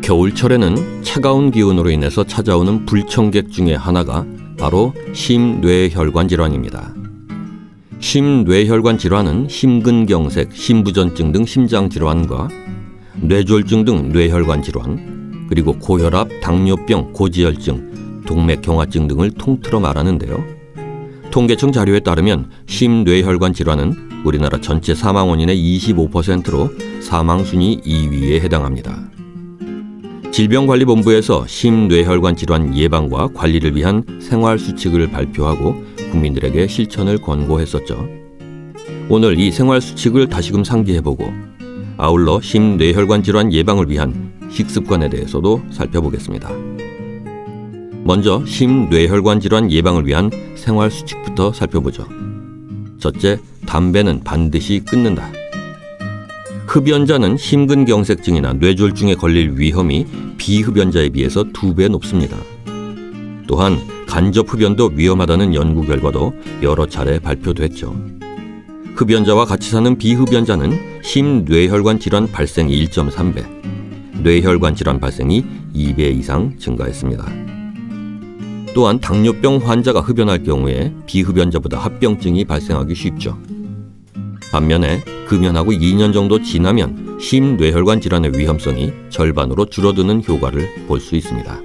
겨울철에는 차가운 기온으로 인해서 찾아오는 불청객 중에 하나가 바로 심뇌혈관 질환입니다. 심뇌혈관 질환은 심근경색, 심부전증 등 심장질환과 뇌졸중 등 뇌혈관 질환, 그리고 고혈압, 당뇨병, 고지혈증, 동맥경화증 등을 통틀어 말하는데요. 통계청 자료에 따르면 심뇌혈관 질환은 우리나라 전체 사망 원인의 25%로 사망순위 2위에 해당합니다. 질병관리본부에서 심뇌혈관 질환 예방과 관리를 위한 생활수칙을 발표하고 국민들에게 실천을 권고했었죠. 오늘 이 생활수칙을 다시금 상기해보고 아울러 심뇌혈관 질환 예방을 위한 식습관에 대해서도 살펴보겠습니다. 먼저 심뇌혈관 질환 예방을 위한 생활수칙부터 살펴보죠. 첫째, 담배는 반드시 끊는다. 흡연자는 심근경색증이나 뇌졸중에 걸릴 위험이 비흡연자에 비해서 2배 높습니다. 또한 간접흡연도 위험하다는 연구 결과도 여러 차례 발표됐죠. 흡연자와 같이 사는 비흡연자는 심뇌혈관 질환 발생이 1.3배, 뇌혈관 질환 발생이 2배 이상 증가했습니다. 또한 당뇨병 환자가 흡연할 경우에 비흡연자보다 합병증이 발생하기 쉽죠. 반면에 금연하고 2년 정도 지나면 심뇌혈관 질환의 위험성이 절반으로 줄어드는 효과를 볼 수 있습니다.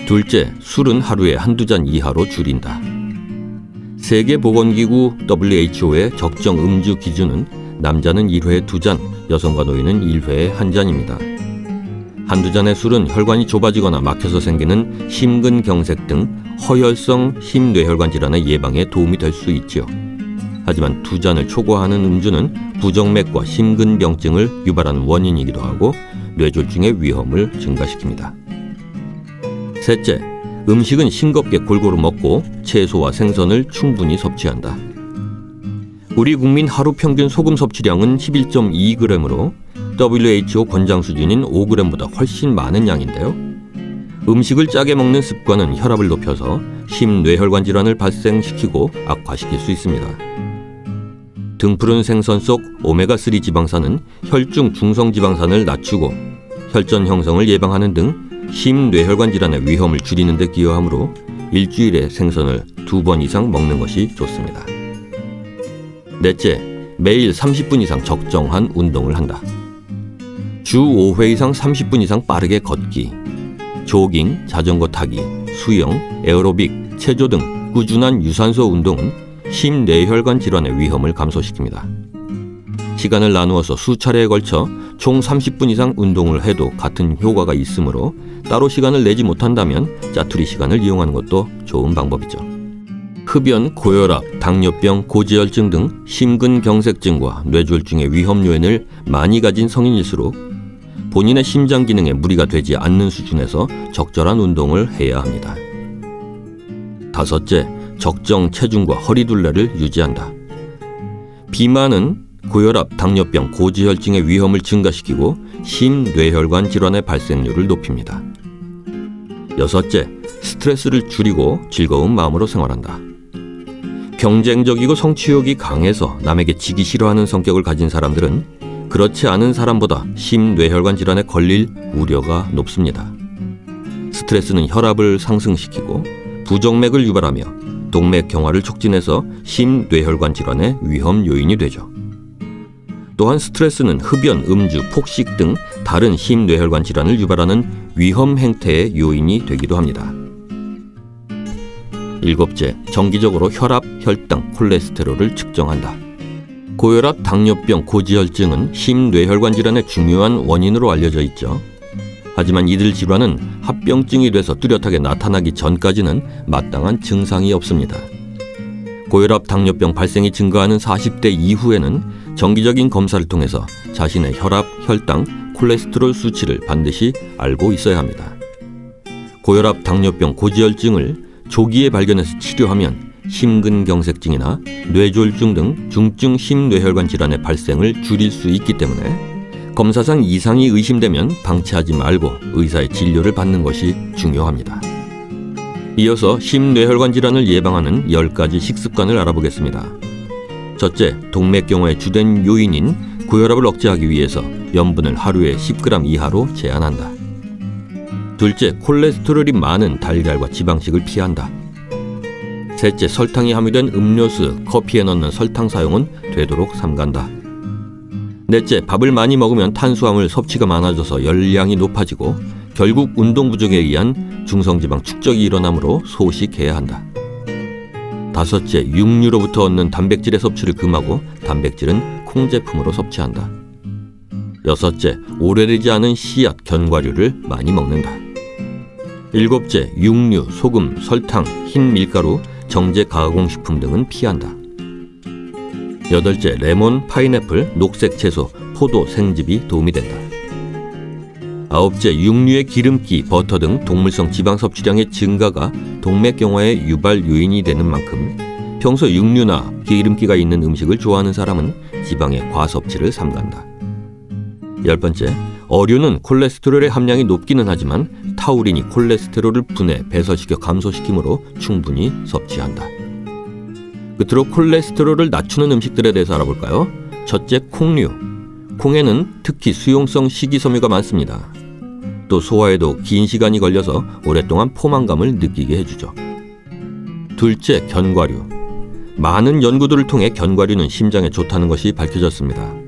둘째, 술은 하루에 한두 잔 이하로 줄인다. 세계보건기구 WHO의 적정 음주 기준은 남자는 1회에 2잔, 여성과 노인은 1회에 1잔입니다. 한두 잔의 술은 혈관이 좁아지거나 막혀서 생기는 심근경색 등 허혈성 심뇌혈관 질환의 예방에 도움이 될 수 있지요. 하지만 2잔을 초과하는 음주는 부정맥과 심근병증을 유발하는 원인이기도 하고 뇌졸중의 위험을 증가시킵니다. 셋째, 음식은 싱겁게 골고루 먹고 채소와 생선을 충분히 섭취한다. 우리 국민 하루 평균 소금 섭취량은 11.2g으로 WHO 권장 수준인 5g보다 훨씬 많은 양인데요. 음식을 짜게 먹는 습관은 혈압을 높여서 심뇌혈관 질환을 발생시키고 악화시킬 수 있습니다. 등푸른 생선 속 오메가3 지방산은 혈중 중성지방산을 낮추고 혈전 형성을 예방하는 등 심뇌혈관 질환의 위험을 줄이는 데 기여하므로 일주일에 생선을 2번 이상 먹는 것이 좋습니다. 넷째, 매일 30분 이상 적정한 운동을 한다. 주 5회 이상 30분 이상 빠르게 걷기, 조깅, 자전거 타기, 수영, 에어로빅, 체조 등 꾸준한 유산소 운동은 심뇌혈관 질환의 위험을 감소시킵니다. 시간을 나누어서 수차례에 걸쳐 총 30분 이상 운동을 해도 같은 효과가 있으므로 따로 시간을 내지 못한다면 짜투리 시간을 이용하는 것도 좋은 방법이죠. 흡연, 고혈압, 당뇨병, 고지혈증 등 심근경색증과 뇌졸중의 위험 요인을 많이 가진 성인일수록 본인의 심장 기능에 무리가 되지 않는 수준에서 적절한 운동을 해야 합니다. 다섯째, 적정 체중과 허리둘레를 유지한다. 비만은 고혈압, 당뇨병, 고지혈증의 위험을 증가시키고 심뇌혈관 질환의 발생률을 높입니다. 여섯째, 스트레스를 줄이고 즐거운 마음으로 생활한다. 경쟁적이고 성취욕이 강해서 남에게 지기 싫어하는 성격을 가진 사람들은 그렇지 않은 사람보다 심뇌혈관 질환에 걸릴 우려가 높습니다. 스트레스는 혈압을 상승시키고 부정맥을 유발하며 동맥경화를 촉진해서 심뇌혈관 질환의 위험 요인이 되죠. 또한 스트레스는 흡연, 음주, 폭식 등 다른 심뇌혈관 질환을 유발하는 위험 행태의 요인이 되기도 합니다. 일곱째, 정기적으로 혈압, 혈당, 콜레스테롤을 측정한다. 고혈압, 당뇨병, 고지혈증은 심뇌혈관 질환의 중요한 원인으로 알려져 있죠. 하지만 이들 질환은 합병증이 돼서 뚜렷하게 나타나기 전까지는 마땅한 증상이 없습니다. 고혈압, 당뇨병 발생이 증가하는 40대 이후에는 정기적인 검사를 통해서 자신의 혈압, 혈당, 콜레스테롤 수치를 반드시 알고 있어야 합니다. 고혈압, 당뇨병, 고지혈증을 조기에 발견해서 치료하면 심근경색증이나 뇌졸중 등 중증 심뇌혈관 질환의 발생을 줄일 수 있기 때문에 검사상 이상이 의심되면 방치하지 말고 의사의 진료를 받는 것이 중요합니다. 이어서 심뇌혈관 질환을 예방하는 10가지 식습관을 알아보겠습니다. 첫째, 동맥경화의 주된 요인인 고혈압을 억제하기 위해서 염분을 하루에 10g 이하로 제한한다. 둘째, 콜레스테롤이 많은 달걀과 지방식을 피한다. 셋째, 설탕이 함유된 음료수, 커피에 넣는 설탕 사용은 되도록 삼간다. 넷째, 밥을 많이 먹으면 탄수화물 섭취가 많아져서 열량이 높아지고 결국 운동 부족에 의한 중성지방 축적이 일어나므로 소식해야 한다. 다섯째, 육류로부터 얻는 단백질의 섭취를 금하고 단백질은 콩 제품으로 섭취한다. 여섯째, 오래되지 않은 씨앗, 견과류를 많이 먹는다. 일곱째, 육류, 소금, 설탕, 흰 밀가루, 정제 가공식품 등은 피한다. 여덟째, 레몬, 파인애플, 녹색 채소, 포도, 생즙이 도움이 된다. 아홉째, 육류의 기름기, 버터 등 동물성 지방 섭취량의 증가가 동맥경화의 유발 요인이 되는 만큼 평소 육류나 기름기가 있는 음식을 좋아하는 사람은 지방의 과섭취를 삼간다. 열 번째, 어류는 콜레스테롤의 함량이 높기는 하지만 타우린이 콜레스테롤을 분해, 배설시켜 감소시키므로 충분히 섭취한다. 끝으로 콜레스테롤을 낮추는 음식들에 대해서 알아볼까요? 첫째, 콩류. 콩에는 특히 수용성 식이섬유가 많습니다. 또 소화에도 긴 시간이 걸려서 오랫동안 포만감을 느끼게 해주죠. 둘째, 견과류. 많은 연구들을 통해 견과류는 심장에 좋다는 것이 밝혀졌습니다.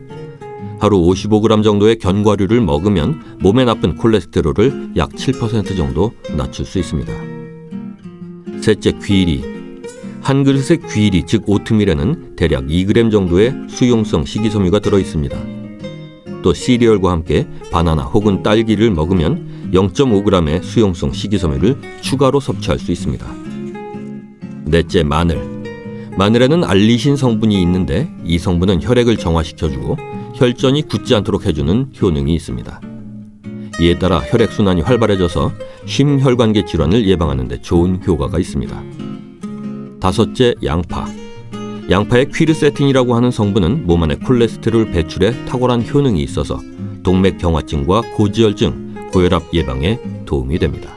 하루 55g 정도의 견과류를 먹으면 몸에 나쁜 콜레스테롤을 약 7% 정도 낮출 수 있습니다. 셋째, 귀리. 한 그릇의 귀리, 즉 오트밀에는 대략 2g 정도의 수용성 식이섬유가 들어있습니다. 또 시리얼과 함께 바나나 혹은 딸기를 먹으면 0.5g의 수용성 식이섬유를 추가로 섭취할 수 있습니다. 넷째, 마늘. 마늘에는 알리신 성분이 있는데 이 성분은 혈액을 정화시켜주고 혈전이 굳지 않도록 해주는 효능이 있습니다. 이에 따라 혈액순환이 활발해져서 심혈관계 질환을 예방하는 데 좋은 효과가 있습니다. 다섯째, 양파. 양파의 퀴르세틴이라고 하는 성분은 몸 안의 콜레스테롤 배출에 탁월한 효능이 있어서 동맥경화증과 고지혈증, 고혈압 예방에 도움이 됩니다.